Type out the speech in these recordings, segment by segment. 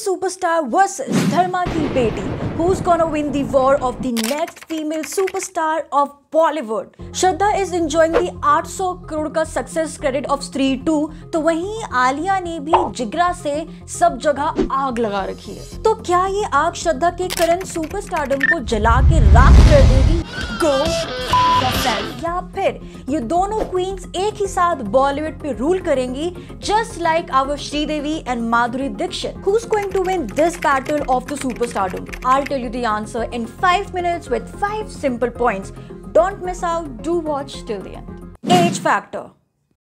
superstar versus धर्मा की बेटी. Who's gonna win the war of the next female superstar of Bollywood? Shraddha is enjoying the 800 crore का success credit of स्त्री 2, तो वहीं आलिया ने भी जिगरा से सब जगह आग लगा रखी है. तो क्या ये आग श्रद्धा के करंट सुपरस्टारडम को जला के राख कर देगी? गो या फिर ये दोनों क्वींस एक ही साथ बॉलीवुड पे रूल करेंगी, just like our Sridevi and Madhuri Dixit? Who's going to win this battle of the superstardom? I'll tell you the answer in 5 minutes with 5 simple points. Don't miss out. Do watch till the end. Age factor.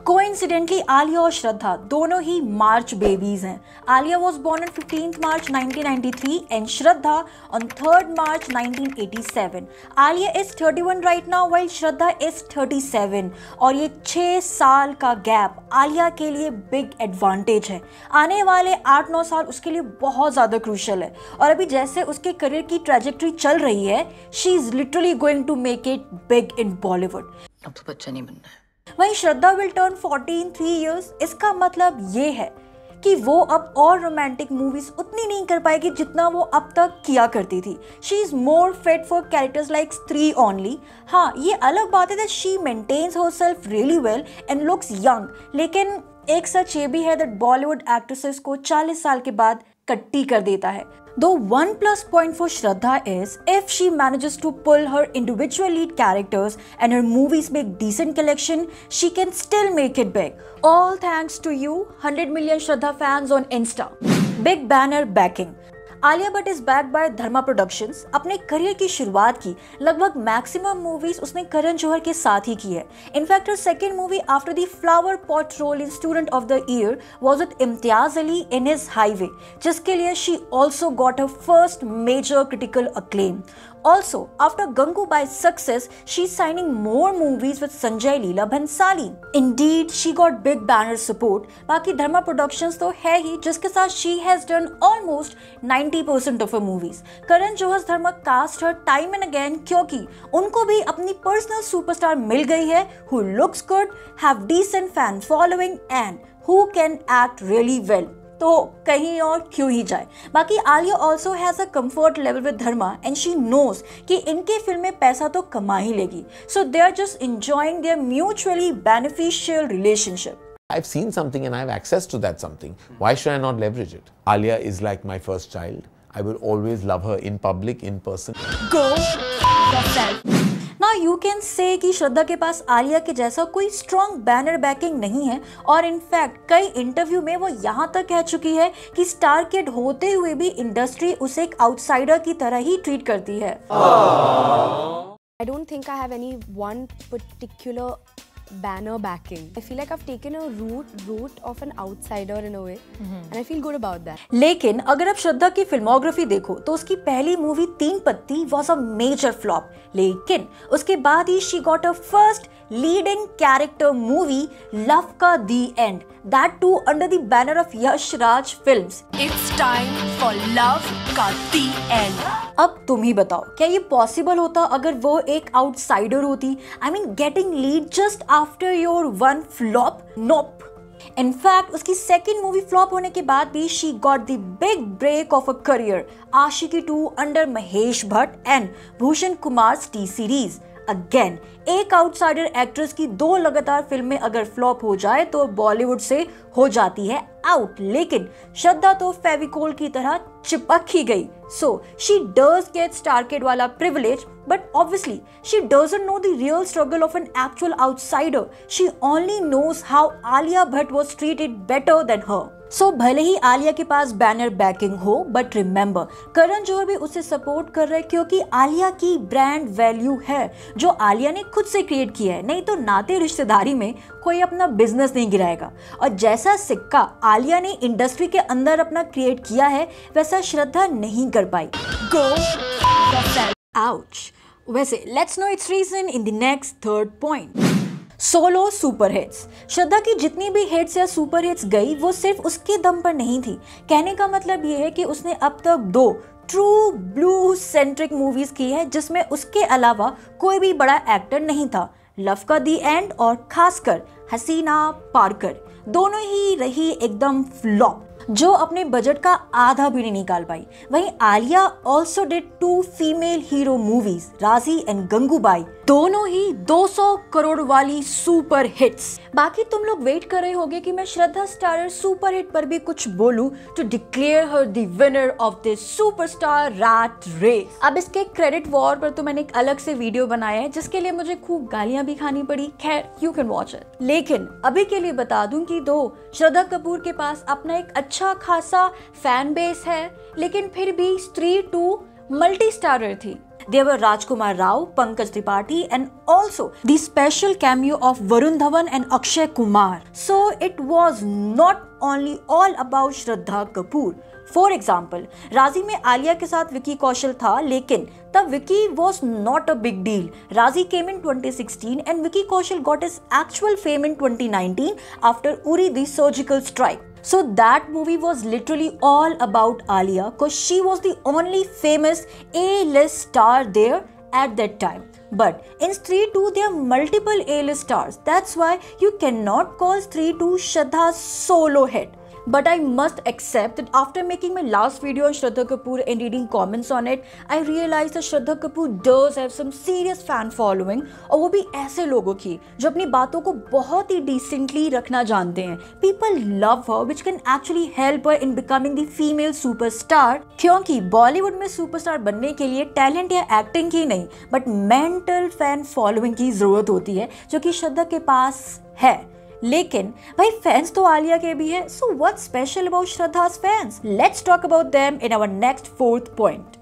Coincidentally, Alia और श्रद्धा दोनों ही मार्च babies हैं. Alia was born on 15th March 1993 and Shraddha on 3rd March 1987. Alia is 31 right now while Shraddha is 37. और ये 6 साल का gap Alia के लिए big advantage है. आने वाले 8-9 साल उसके लिए बहुत ज़्यादा क्रूशल है. और अभी जैसे उसके करियर की ट्रैजेक्टरी चल रही है, she is literally going to make it big in Bollywood. अब तो बच्चा नहीं बनना है. वहीं Shraddha will turn 40 in 3 years. इसका मतलब ये है कि वो अब और रोमांटिक मूवीज उतनी नहीं कर पाएगी जितना वो अब तक किया करती थी. She is more fit for characters like Stree only. हाँ, ये अलग बात है that she maintains herself really well and looks young. लेकिन एक सच ये भी है दैट बॉलीवुड एक्ट्रेसेस को 40 साल के बाद कट्टी कर देता है. Though one plus point for Shraddha is if she manages to pull her individual lead characters and her movies make decent collection, she can still make it big. All thanks to you, 100 million Shraddha fans on Insta. Big banner backing. Alia Bhatt is back by Dharma productions. अपने career की शुरुआत की लगभग maximum movies उसने करण जौहर के साथ ही की है. In fact her second movie after the flower pot role in student of the year was with Imtiaz Ali in his highway, जिसके लिए she also got her first major critical acclaim. Also, after Gangubai's success, she's signing more movies with Sanjay Leela Bhansali. Indeed, she got big banner support. बाकी धर्मा productions तो है ही, जिसके साथ she has done almost 90% of her movies. Karan Johar Dharma cast her time and again क्योंकि उनको भी अपनी personal superstar मिल गई है who looks good, have decent fan following and who can act really well. तो कहीं और क्यों ही जाए. बाकी Alia also has a comfort level with Dharma and she knows कि इनके फिल्म में पैसा तो कमा ही लेगी. So they are just enjoying their mutually beneficial relationship. I've seen something and I have access to that something. Why should I not leverage it? Alia is like my first child. I will always love her in public, in person. Go yourself. Now you can say कि श्रद्धा के पास आलिया के जैसा कोई strong banner banking नहीं है. और in fact कई interview में वो यहाँ तक कह चुकी है कि स्टार किड होते हुए भी इंडस्ट्री उसे एक आउटसाइडर की तरह ही ट्रीट करती है. I don't think I have any one particular banner backing. I feel like I've taken a route of an outsider in a way, and I feel good about that. लेकिन अगर आप श्रद्धा की filmography देखो तो उसकी पहली मूवी 3 पत्ती was a major flop. लेकिन उसके बाद ही she got her first leading character movie Love Ka The End, that too under the banner of Yash Raj Films. It's time for Love Ka The End. अब तुम ही बताओ, क्या ये possible होता अगर वो एक आउटसाइडर होती? I mean getting lead just after your one flop? Nope. In fact उसकी सेकेंड मूवी फ्लॉप होने के बाद भी she got the big break of a career, Aashiqui 2 under Mahesh Bhatt and Bhushan Kumar T Series. Again एक आउटसाइडर एक्ट्रेस की 2 लगातार फिल्में अगर फ्लॉप हो जाए तो बॉलीवुड से हो जाती है आउट. लेकिन श्रद्धा तो फेविकोल की तरह चिपक ही गई. So she does get star kid वाला privilege, but obviously she doesn't know the real struggle of an actual outsider. She only knows how Alia Bhatt was treated better than her. So भले ही आलिया के पास banner banking हो, but remember Karan Johar भी उसे support कर रहे हैं क्योंकि आलिया की ब्रांड वैल्यू है जो आलिया ने खुद से क्रिएट किया है. नहीं तो नाते रिश्तेदारी में कोई अपना बिजनेस नहीं गिराएगा. और जैसा सिक्का आलिया ने इंडस्ट्री के अंदर अपना क्रिएट किया है, वैसा श्रद्धा नहीं कर पाई. Go yourself. Ouch. वैसे let's know its reason in the next third point. Solo super hits. Shraddha की जितनी भी हिट्स या सुपर हिट्स गई वो सिर्फ उसके दम पर नहीं थी. कहने का मतलब ये है कि उसने अब तक 2 ट्रू ब्लू सेंट्रिक मूवीज की है जिसमें उसके अलावा कोई भी बड़ा एक्टर नहीं था. लव का दी एंड और खासकर हसीना पारकर दोनों ही रही एकदम फ्लॉप. जो अपने बजट का आधा भी नहीं निकाल पाई। वहीं Alia also did 2 female hero movies, राजी एंड गंगूबाई, दोनों ही 200 करोड़ वाली सुपर हिट्स। बाकी तुम लोग वेट कर रहे होगे कि मैं श्रद्धा स्टारर सुपर हिट पर भी कुछ बोलूं to declare her the winner of this superstar rat race. अब इसके क्रेडिट वॉर पर तो मैंने एक अलग से वीडियो बनाया है जिसके लिए मुझे खूब गालियां भी खानी पड़ी। खैर, यू कैन वॉच इट। लेकिन अभी के लिए बता दूं कि दो श्रद्धा कपूर के पास अपना एक अच्छा खासा फैन बेस है, लेकिन फिर भी स्त्री 2 मल्टी स्टारर थी। There were Rajkumar Rao, Pankaj Tripathi and also the special cameo of Varun Dhawan and Akshay Kumar. So it was not only all about Shraddha Kapoor. For example, राजी में आलिया के साथ विकी कौशल था, लेकिन तब Vicky was not a big deal. Razi came in 2016 and Vicky Kaushal got his actual fame in 2019 after Uri the surgical strike. So that movie was literally all about Alia because she was the only famous A-list star there at that time. But in Stree 2 there are multiple A-list stars. That's why you cannot call Stree 2 Shraddha's solo hit. But I must accept that after making my last video on Shraddha Kapoor and reading comments on it, I realized that Shraddha Kapoor does have some serious fan following, और वो भी ऐसे लोगों की जो अपनी बातों को बहुत ही decently रखना जानते हैं। People love her, which can actually help her in becoming the female superstar, क्योंकि बॉलीवुड में सुपरस्टार बनने के लिए टैलेंट या एक्टिंग की नहीं, बट मेंटल फैन फॉलोइंग की जरूरत होती है, जो कि श्रद्धा के पास है। लेकिन भाई फैंस तो आलिया के भी है, so what's special about Shraddha's fans? Let's talk about them in our next 4th point.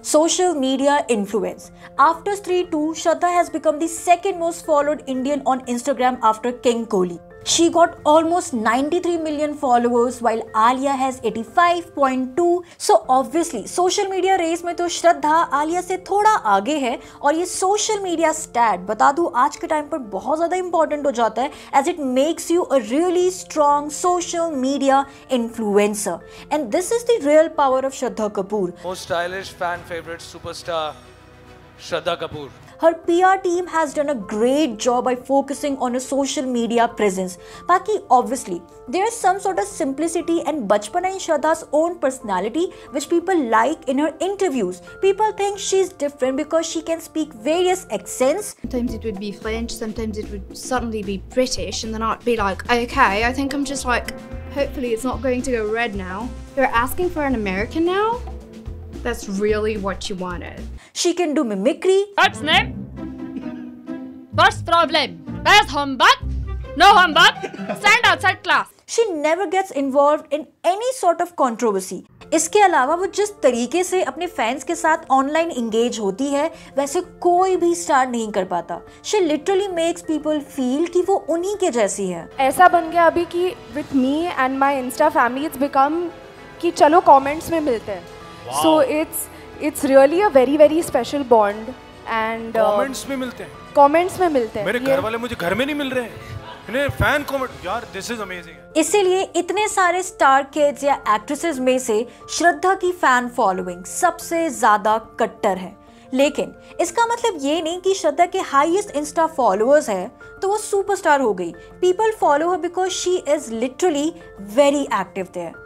Social media influence. After Stree 2, Shraddha has become the second most followed Indian on Instagram after King Kohli. She got almost 93 million followers while Alia has 85.2. So obviously social media race में तो श्रद्धा आलिया से थोड़ा आगे है, और ये social media stat बता दूं आज के टाइम पर बहुत ज़्यादा important हो जाता है as it makes you a really strong social media influencer. And this is the real power of Shraddha Kapoor. Most stylish fan favorite superstar Shraddha Kapoor. Her PR team has done a great job by focusing on her social media presence. बाकी obviously there is some sort of simplicity and bachpana in Shraddha's own personality which people like in her interviews. People think she's different because she can speak various accents. Sometimes it would be French, sometimes it would suddenly be British, and then I'd be like, okay, I think I'm just like, hopefully it's not going to go red now. You're asking for an American now? That's really what you wanted. She can do mimicry. What's name? What's problem? Where's homework? No homework? Stand outside class. She never gets involved in any sort of controversy. इसके अलावा वो जिस तरीके से अपने fans के साथ online engage होती है वैसे कोई भी स्टार नहीं कर पाता। She literally makes people feel कि वो उन्हीं के जैसी है। ऐसा बन गया अभी कि with me and my Insta family it's become कि चलो comments में मिलते हैं। So it's really a very very special bond and comments में मिलते हैं। comments में मिलते हैं। मेरे घर वाले मुझे घर में नहीं मिल रहे हैं, इन्हें फैन कमेंट, यार दिस इज अमेजिंग। इसीलिए इतने सारे स्टार किड्स या एक्ट्रेसेस में से श्रद्धा की फैन फॉलोइंग सबसे ज्यादा कट्टर है। लेकिन इसका मतलब ये नहीं कि श्रद्धा के हाईएस्ट इंस्टा फॉलोअर्स है तो वो सुपरस्टार हो गई। People follow her because she is literally very active there.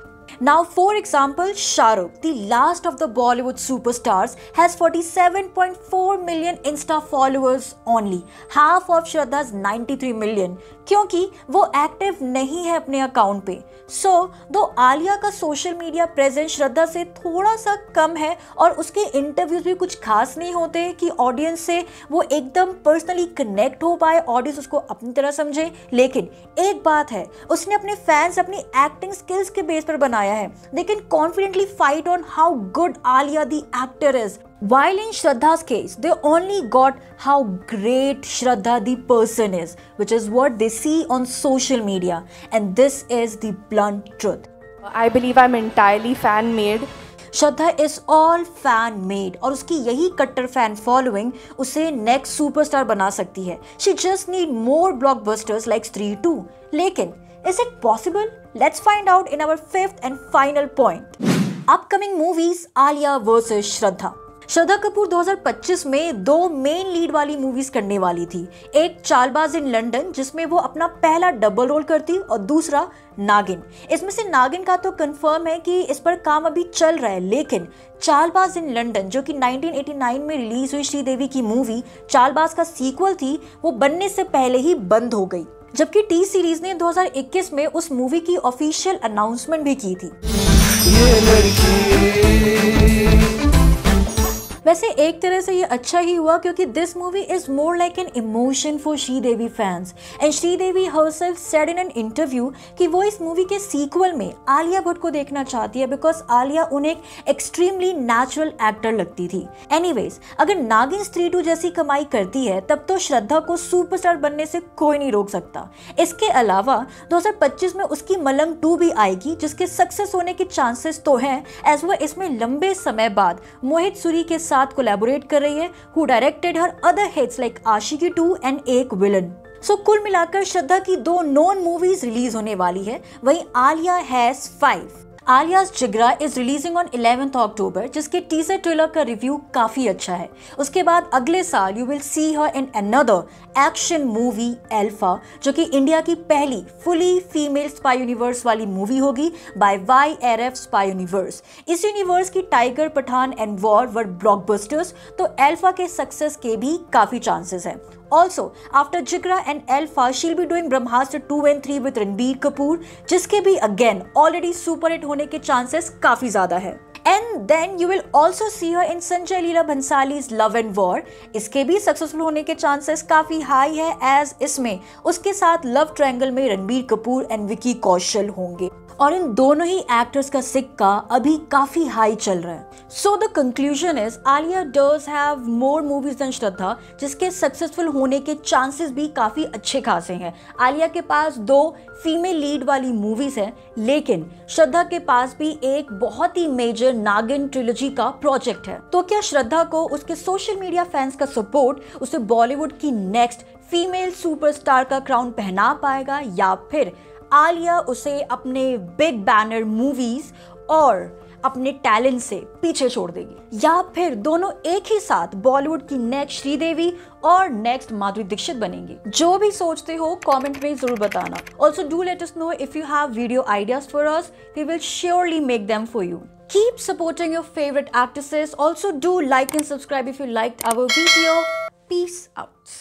Now, for example, Shah Rukh, the last of the Bollywood superstars, has 47.4 million Insta followers only, half of Shraddha's 93 million, क्योंकि वो active नहीं है अपने account पे। सो दो आलिया का social media presence श्रद्धा से थोड़ा सा कम है और उसके इंटरव्यूज भी कुछ खास नहीं होते कि ऑडियंस से वो एकदम पर्सनली कनेक्ट हो पाए, ऑडियंस उसको अपनी तरह समझे। लेकिन एक बात है, उसने अपने फैंस अपनी एक्टिंग स्किल्स के बेस पर बनाया है। They can confidently fight on how good Alia the actor is. While in Shraddha's case, they only got how great Shraddha the person is, which is what they see on social media. And this is the blunt truth. I believe I'm entirely fan made. Shraddha is all fan made और उसकी यही कट्टर fan following उसे next superstar बना सकती है। She just need more blockbusters like Stree 2। लेकिन is it possible? Let's find out in our 5th and final point. Upcoming movies Alia versus Shraddha. Shraddha Kapoor 2025 में 2 मेन लीड वाली मूवीज करने वाली थी। एक चालबाज इन लंदन जिसमें वो अपना पहला डबल रोल करती और दूसरा नागिन। इसमें से नागिन का तो कंफर्म है कि इस पर काम अभी चल रहा है, लेकिन चालबाज इन लंदन जो कि 1989 में रिलीज हुई श्रीदेवी की मूवी चालबाज का सीक्वल थी, वो बनने से पहले ही बंद हो गई। जबकि टी सीरीज ने 2021 में उस मूवी की ऑफिशियल अनाउंसमेंट भी की थी। वैसे एक तरह से ये अच्छा ही हुआ क्योंकि this movie is more like an emotion for Sridevi fans and Sridevi herself said in an interview कि वो इस मूवी के सीक्वल में आलिया भट्ट को देखना चाहती है बिकॉज आलिया उन्हें एक एक्सट्रीमली नेचुरल एक्टर लगती थी। एनीवेज, अगर नागिन 3-2 जैसी कमाई करती है तब तो श्रद्धा को सुपरस्टार बनने से कोई नहीं रोक सकता। इसके अलावा 2025 में उसकी मलंग 2 भी आएगी जिसके सक्सेस होने के चांसेस तो हैं एज वह इसमें लंबे समय बाद मोहित सूरी के साथ कोलैबोरेट कर रही है, who directed her other hits like Aashiqui 2 and एक विलन। सो कुल मिलाकर श्रद्धा की 2 नॉन मूवीज रिलीज होने वाली है। वहीं आलिया हैज 5। आलिया's जिगरा इज रिलीजिंग ऑन 11th अक्टूबर जिसके टीजर ट्रेलर का रिव्यू काफी अच्छा है। उसके बाद अगले साल you will see her in another action movie Alpha जो कि इंडिया की पहली फुली फीमेल स्पाई यूनिवर्स वाली मूवी होगी बाय YRF स्पाई यूनिवर्स। इस यूनिवर्स की Tiger, Pathaan and War were blockbusters, तो एल्फा के सक्सेस के भी काफी चांसेस हैं। Also, after Jigra and Alpha, she'll be doing Brahmastra 2 and 3 with Ranbir Kapoor, जिसके भी again already super hit होने के chances काफी ज्यादा है। And then you will also see her in Sanjay Leela Bhansali's Love and War. इसके भी successful होने के चांसेस काफी हाई है एज इसमें उसके साथ लव ट्रायंगल में रणबीर कपूर एंड विकी कौशल होंगे और इन दोनों ही एक्टर्स का सिक्का अभी काफी हाई चल रहा है। So the conclusion is Alia does have more movies than Shraddha जिसके सक्सेसफुल होने के चांसेस भी काफी अच्छे खासे हैं। आलिया के पास 2 फीमेल लीड वाली मूवीज हैं, लेकिन श्रद्धा के पास भी एक बहुत ही मेजर नागिन ट्रिलॉजी का प्रोजेक्ट है। तो क्या श्रद्धा को उसके सोशल मीडिया फैंस का सपोर्ट उसे बॉलीवुड की नेक्स्ट फीमेल सुपरस्टार का क्राउन पहना पाएगा या फिर आलिया उसे अपने बिग बैनर मूवीज और अपने टैलेंट से पीछे छोड़ देगी, या फिर दोनों एक ही साथ बॉलीवुड की नेक्स्ट श्रीदेवी और नेक्स्ट माधुरी दीक्षित बनेंगी? जो भी सोचते हो कमेंट में जरूर बताना। Also do let us know if you have video ideas for us, we will surely make them for you. Keep supporting your favorite actresses. Also do like and subscribe if you liked our video. Peace out.